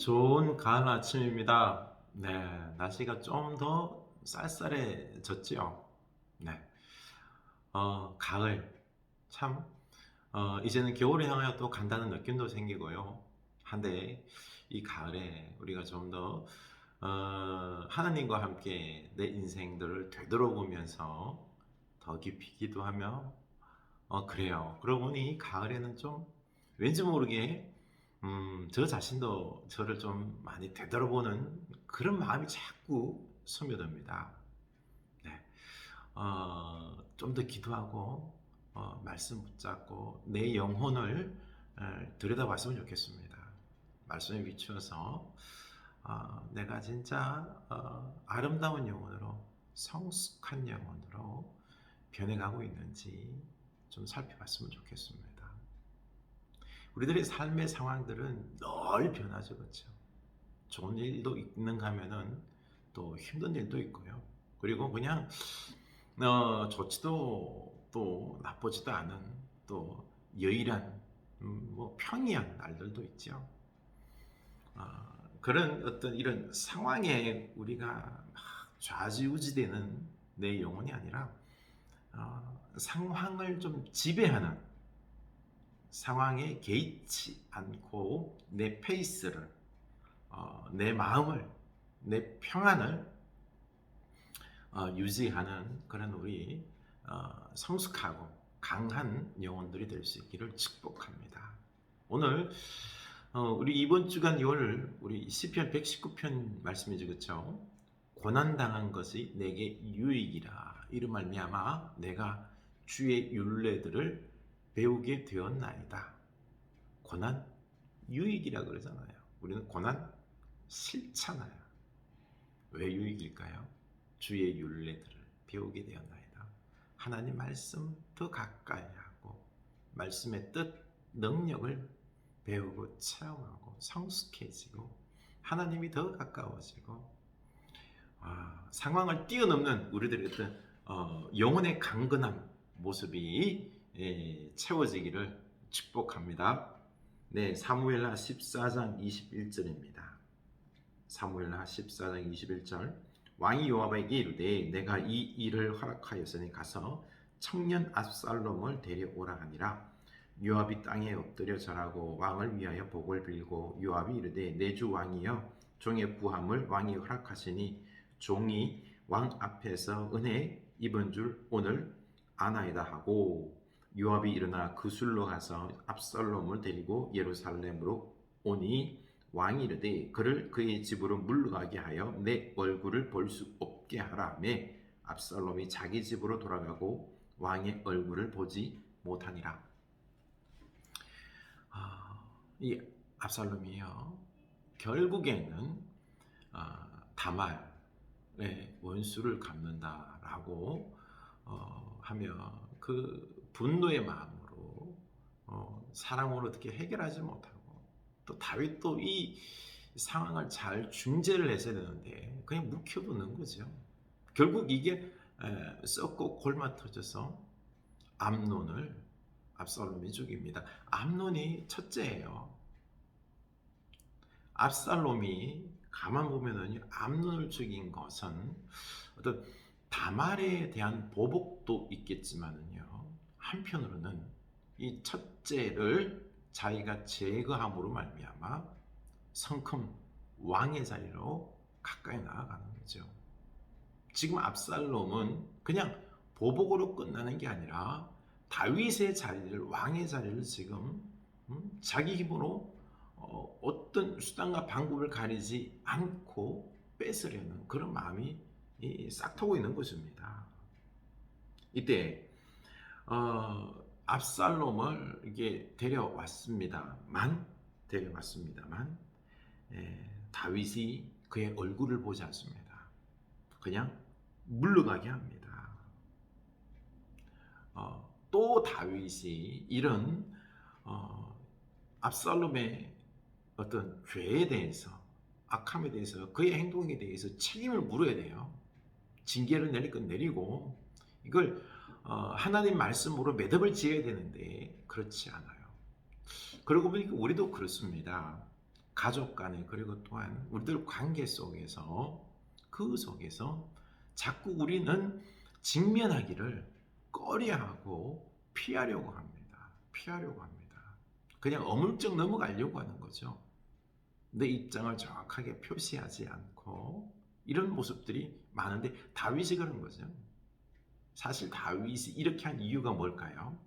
좋은 가을 아침입니다. 네, 날씨가 좀 더 쌀쌀해졌지요. 네, 가을 참 이제는 겨울을 향하여 또 간다는 느낌도 생기고요. 한데 이 가을에 우리가 좀 더 하나님과 함께 내 인생들을 되돌아보면서 더 깊이 기도하며 그래요. 그러고 보니 가을에는 좀 왠지 모르게 저 자신도 저를 좀 많이 되돌아보는 그런 마음이 자꾸 스며듭니다. 네. 좀 더 기도하고 말씀 붙잡고 내 영혼을 들여다봤으면 좋겠습니다. 말씀에 비추어서 내가 진짜 아름다운 영혼으로 성숙한 영혼으로 변해가고 있는지 좀 살펴봤으면 좋겠습니다. 우리들의 삶의 상황들은 늘 변하죠, 그렇죠? 좋은 일도 있는가 하면은 또 힘든 일도 있고요. 그리고 그냥 좋지도 또 나쁘지도 않은 또 여일한 뭐 평이한 날들도 있죠. 그런 어떤 이런 상황에 우리가 막 좌지우지되는 내 영혼이 아니라 상황을 좀 지배하는 상황에 개의치 않고 내 페이스를 내 마음을 내 평안을 유지하는 그런 우리 성숙하고 강한 영혼들이 될 수 있기를 축복합니다. 오늘 우리 이번 주간 우리 시편 119편 말씀이죠, 그렇죠? 고난 당한 것이 내게 유익이라 이를 말미암아 내가 주의 율례들을 배우게 되었나이다. 고난 유익이라 그러잖아요. 우리는 고난 싫잖아요. 왜 유익일까요? 주의 율례들을 배우게 되었나이다. 하나님 말씀 더 가까이 하고 말씀의 뜻, 능력을 배우고 체험하고 성숙해지고 하나님이 더 가까워지고 상황을 뛰어넘는 우리들의 어떤 영혼의 강건한 모습이 채워지기를 축복합니다. 네, 사무엘하 14장 21절입니다. 사무엘하 14장 21절 왕이 요압에게 이르되 내가 이 일을 허락하였으니 가서 청년 압살롬을 데려오라 하니라. 요압이 땅에 엎드려 절하고 왕을 위하여 복을 빌고 요압이 이르되 내 주 왕이여 종의 구함을 왕이 허락하시니 종이 왕 앞에서 은혜 입은 줄 오늘 아나이다 하고 요압이 일어나 그술로 가서 압살롬을 데리고 예루살렘으로 오니 왕이 이르되 그를 그의 집으로 물러가게 하여 내 얼굴을 볼 수 없게 하라며 압살롬이 자기 집으로 돌아가고 왕의 얼굴을 보지 못하니라. 이 압살롬이요 결국에는 다말의 원수를 갚는다라고 하며 그 분노의 마음으로 사랑으로 어떻게 해결하지 못하고 또 다윗도 이 상황을 잘 중재를 했어야 되는데 그냥 묵혀두는 거죠. 결국 이게 썩고 골마 터져서 압살롬이 죽입니다. 암논이 첫째예요. 압살롬이 가만 보면은 암논을 죽인 것은 어떤 다말에 대한 보복도 있겠지만은요. 한편으로는 이 첫째를 자기가 제거함으로 말미암아 성큼 왕의 자리로 가까이 나아가는 거죠. 지금 압살롬은 그냥 보복으로 끝나는 게 아니라 다윗의 자리를 왕의 자리를 지금 자기 힘으로 어떤 수단과 방법을 가리지 않고 뺏으려는 그런 마음이 싹 트고 있는 것입니다. 이때 압살롬을 이게 데려왔습니다만 다윗이 그의 얼굴을 보지 않습니다. 그냥 물러가게 합니다. 또 다윗이 이런 압살롬의 어떤 죄에 대해서 악함에 대해서 그의 행동에 대해서 책임을 물어야 돼요. 징계를 내릴 건 내리고 이걸 하나님 말씀으로 매듭을 지어야 되는데 그렇지 않아요. 그러고 보니까 우리도 그렇습니다. 가족 간에 그리고 또한 우리들 관계 속에서 그 속에서 자꾸 우리는 직면하기를 꺼려하고 피하려고 합니다. 피하려고 합니다. 그냥 어물쩍 넘어가려고 하는 거죠. 내 입장을 정확하게 표시하지 않고 이런 모습들이 많은데 다윗이 그런 거죠. 사실 다윗이 이렇게 한 이유가 뭘까요?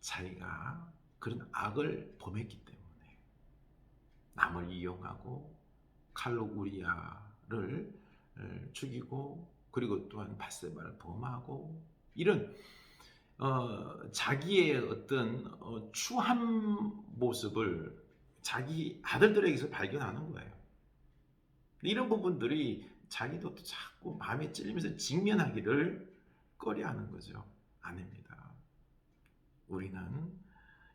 자기가 그런 악을 범했기 때문에 남을 이용하고 칼로 우리아를 죽이고 그리고 또한 바세바를 범하고 이런 자기의 어떤 추한 모습을 자기 아들들에게서 발견하는 거예요. 이런 부분들이 자기도 또 자꾸 마음에 찔리면서 직면하기를 꺼려하는 거죠. 아닙니다. 우리는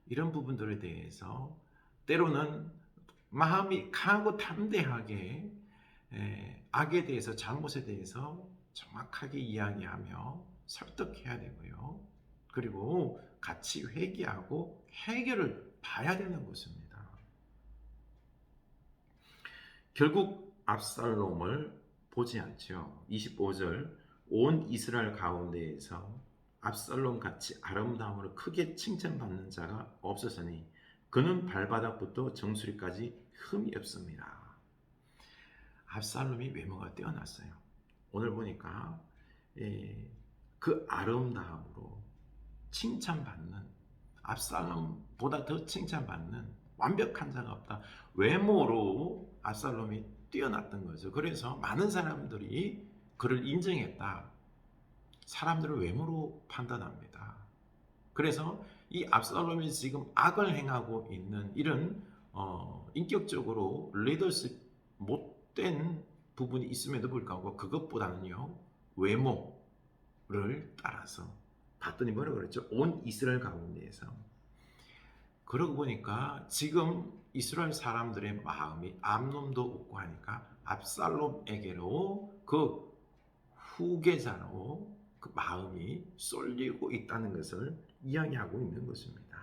이런 부분들에 대해서 때로는 마음이 강하고 담대하게 악에 대해서 잘못에 대해서 정확하게 이야기하며 설득해야 되고요. 그리고 같이 회개하고 해결을 봐야 되는 것입니다. 결국 압살롬을 보지 않죠. 25절 온 이스라엘 가운데에서 압살롬 같이 아름다움으로 크게 칭찬받는 자가 없었으니 그는 발바닥부터 정수리까지 흠이 없습니다. 압살롬이 외모가 뛰어났어요. 오늘 보니까 그 아름다움으로 칭찬받는 압살롬보다 더 칭찬받는 완벽한 자가 없다. 외모로 압살롬이 뛰어났던 거죠. 그래서 많은 사람들이 그를 인정했다. 사람들을 외모로 판단합니다. 그래서 이 압살롬이 지금 악을 행하고 있는 이런 인격적으로 리더십 못된 부분이 있음에도 불구하고 그것보다는요 외모를 따라서 봤더니 뭐라고 그랬죠? 온 이스라엘 가운데에서. 그러고 보니까 지금 이스라엘 사람들의 마음이 암놈도 없고 하니까 압살롬에게로 그 후계자로 그 마음이 쏠리고 있다는 것을 이야기하고 있는 것입니다.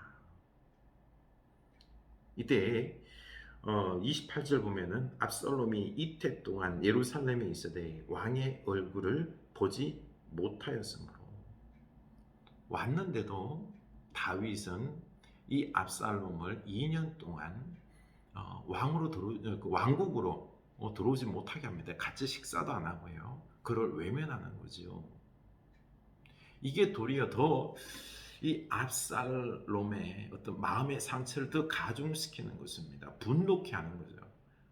이때 28절 보면은 압살롬이 이태 동안 예루살렘에 있어되 왕의 얼굴을 보지 못하였으므로 왔는데도 다윗은 이 압살롬을 2년 동안 왕국으로 들어오지 못하게 합니다. 같이 식사도 안 하고요. 그를 외면하는 거죠. 이게 도리어 더 이 압살롬의 어떤 마음의 상처를 더 가중시키는 것입니다. 분노케 하는 거죠.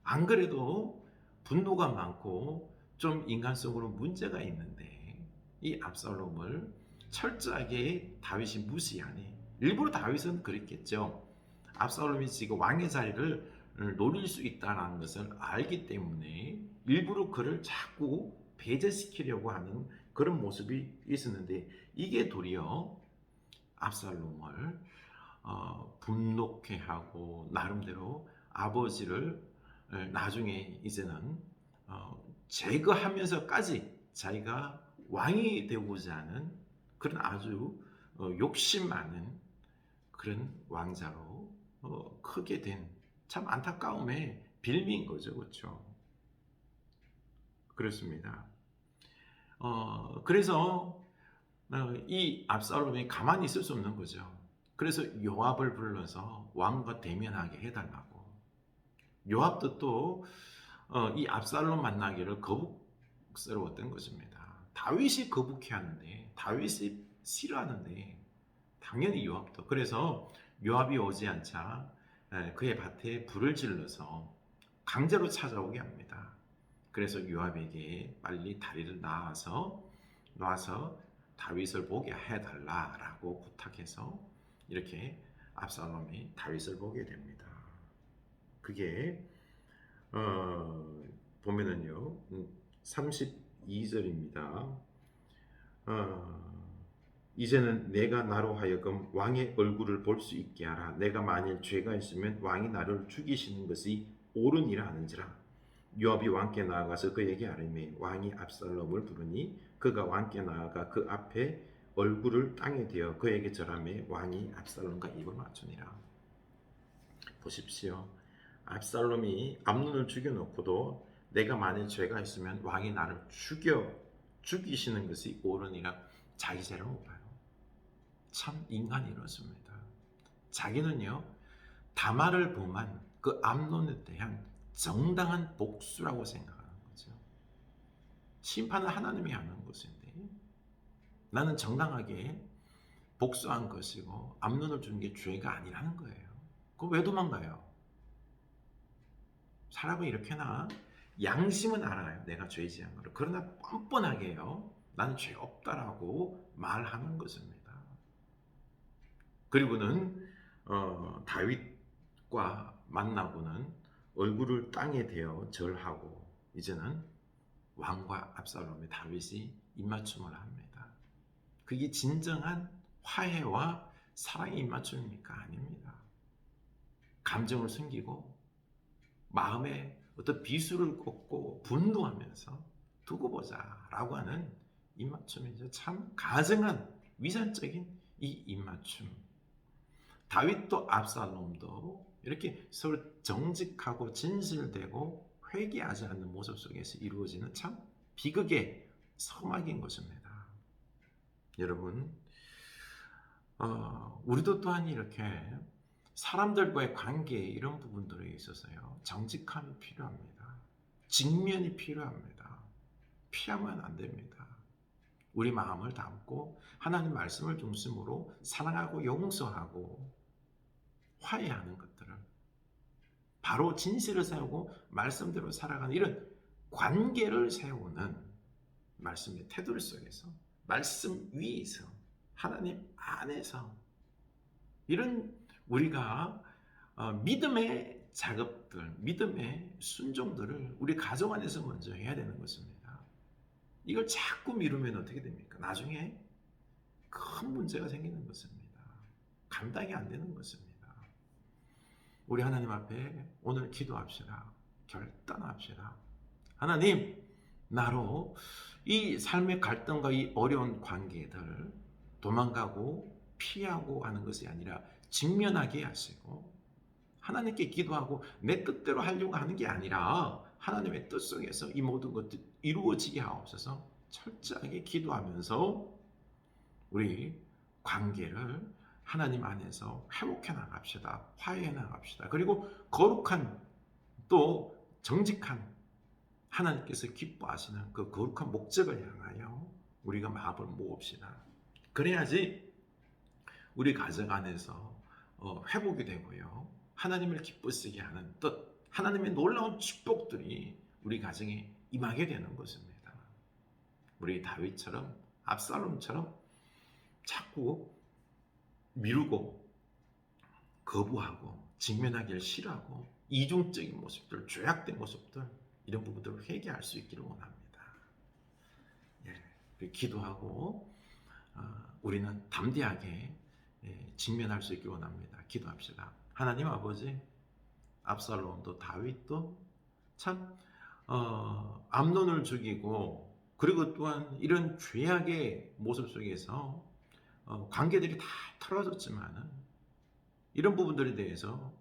안 그래도 분노가 많고 좀 인간성으로 문제가 있는데 이 압살롬을 철저하게 다윗이 무시하니 일부러 다윗은 그랬겠죠. 압살롬이 지금 왕의 자리를 노릴 수 있다는 것을 알기 때문에 일부러 그를 자꾸 배제시키려고 하는 그런 모습이 있었는데 이게 도리어 압살롬을 분노케 하고 나름대로 아버지를 나중에 이제는 제거하면서까지 자기가 왕이 되고자 하는 그런 아주 욕심 많은 그런 왕자로 크게 된 참 안타까움의 빌미인 거죠. 그렇죠? 그렇습니다. 그래서 이 압살롬이 가만히 있을 수 없는 거죠. 그래서 요압을 불러서 왕과 대면하게 해달라고. 요압도 또 이 압살롬 만나기를 거북스러웠던 것입니다. 다윗이 거북해 하는데 다윗이 싫어하는데 당연히 요압도. 그래서 요압이 오지 않자 그의 밭에 불을 질러서 강제로 찾아오게 합니다. 그래서 요압에게 빨리 다리를 놔서 다윗을 보게 해달라라고 부탁해서 이렇게 압살롬이 다윗을 보게 됩니다. 그게 보면은요 32절입니다. 이제는 내가 나로 하여금 왕의 얼굴을 볼 수 있게 하라. 내가 만일 죄가 있으면 왕이 나를 죽이시는 것이 옳으니라 하는지라. 요압이 왕께 나아가서 그에게 아뢰매 왕이 압살롬을 부르니 그가 왕께 나아가 그 앞에 얼굴을 땅에 대어 그에게 절하매 왕이 압살롬과 입을 맞추니라. 보십시오. 압살롬이 암논을 죽여놓고도 내가 만일 죄가 있으면 왕이 나를 죽이시는 것이 옳으니라 자기 죄를 못 봐요. 참 인간이 이렇습니다. 자기는요 다말을 범한 그 암논에 대한 정당한 복수라고 생각하는 거죠. 심판은 하나님이 하는 것인데 나는 정당하게 복수한 것이고 암논을 준 게 죄가 아니라는 거예요. 그럼 왜 도망가요? 사람은 이렇게나 양심은 알아요. 내가 죄 지은 거를. 그러나 뻔뻔하게요. 나는 죄 없다라고 말하는 것입니다. 그리고는 다윗과 만나고는 얼굴을 땅에 대어 절하고 이제는 왕과 압살롬의 다윗이 입맞춤을 합니다. 그게 진정한 화해와 사랑의 입맞춤입니까? 아닙니다. 감정을 숨기고 마음에 어떤 비수를 꽂고 분노하면서 두고 보자 라고 하는 입맞춤이죠. 참 가증한 위선적인 이 입맞춤. 다윗도 압살롬도 이렇게 서로 정직하고 진실되고 회개하지 않는 모습 속에서 이루어지는 참 비극의 서막인 것입니다. 여러분, 우리도 또한 이렇게 사람들과의 관계 이런 부분들에 있어서요 정직함이 필요합니다. 직면이 필요합니다. 피하면 안 됩니다. 우리 마음을 담고 하나님 말씀을 중심으로 사랑하고 용서하고 화해하는 것들을 바로 진실을 세우고 말씀대로 살아가는 이런 관계를 세우는 말씀의 테두리 속에서 말씀 위에서 하나님 안에서 이런 우리가 믿음의 작업들, 믿음의 순종들을 우리 가정 안에서 먼저 해야 되는 것입니다. 이걸 자꾸 미루면 어떻게 됩니까? 나중에 큰 문제가 생기는 것입니다. 감당이 안 되는 것입니다. 우리 하나님 앞에 오늘 기도합시다. 결단합시다. 하나님, 나로 이 삶의 갈등과 이 어려운 관계들 도망가고 피하고 하는 것이 아니라 직면하게 하시고 하나님께 기도하고 내 뜻대로 하려고 하는 게 아니라 하나님의 뜻 속에서 이 모든 것들이 이루어지게 하옵소서. 철저하게 기도하면서 우리 관계를 하나님 안에서 회복해 나갑시다. 화해해 나갑시다. 그리고 거룩한 또 정직한 하나님께서 기뻐하시는 그 거룩한 목적을 향하여 우리가 마음을 모읍시다. 그래야지 우리 가정 안에서 회복이 되고요. 하나님을 기쁘시게 하는 뜻, 하나님의 놀라운 축복들이 우리 가정에 임하게 되는 것입니다. 우리 다윗처럼 압살롬처럼 자꾸 미루고 거부하고 직면하기를 싫어하고 이중적인 모습들, 죄악된 모습들 이런 부분들을 회개할 수 있기를 원합니다. 예, 기도하고 우리는 담대하게 직면할 수 있기를 원합니다. 기도합시다. 하나님 아버지, 압살롬도 다윗도 참 암논을 죽이고 그리고 또한 이런 죄악의 모습 속에서 관계들이 다 틀어졌지만은 이런 부분들에 대해서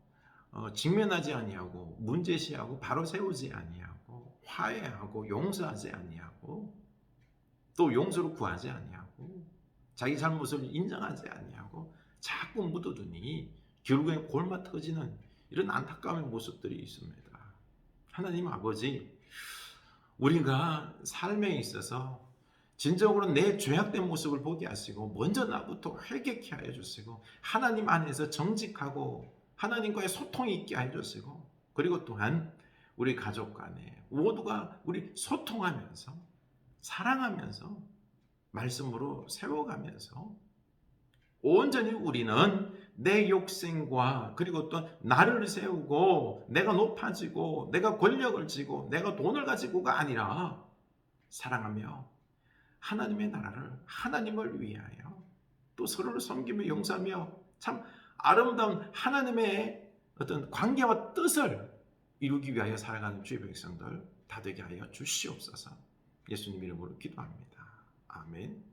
직면하지 아니하고 문제시하고 바로 세우지 아니하고 화해하고 용서하지 아니하고 또 용서를 구하지 아니하고 자기 잘못을 인정하지 아니하고 자꾸 묻어두니 결국엔 골마 터지는 이런 안타까움의 모습들이 있습니다. 하나님 아버지, 우리가 삶에 있어서 진정으로 내 죄악된 모습을 보게 하시고 먼저 나부터 회개케 하여 주시고 하나님 안에서 정직하고 하나님과의 소통이 있게 하여 주시고 그리고 또한 우리 가족 간에 모두가 우리 소통하면서 사랑하면서 말씀으로 세워가면서 온전히 우리는 내 욕심과 그리고 또 나를 세우고 내가 높아지고 내가 권력을 쥐고 내가 돈을 가지고가 아니라 사랑하며 하나님의 나라를 하나님을 위하여 또 서로를 섬기며 용서하며 참 아름다운 하나님의 어떤 관계와 뜻을 이루기 위하여 살아가는 주의 백성들 다 되게 하여 주시옵소서. 예수님 이름으로 기도합니다. 아멘.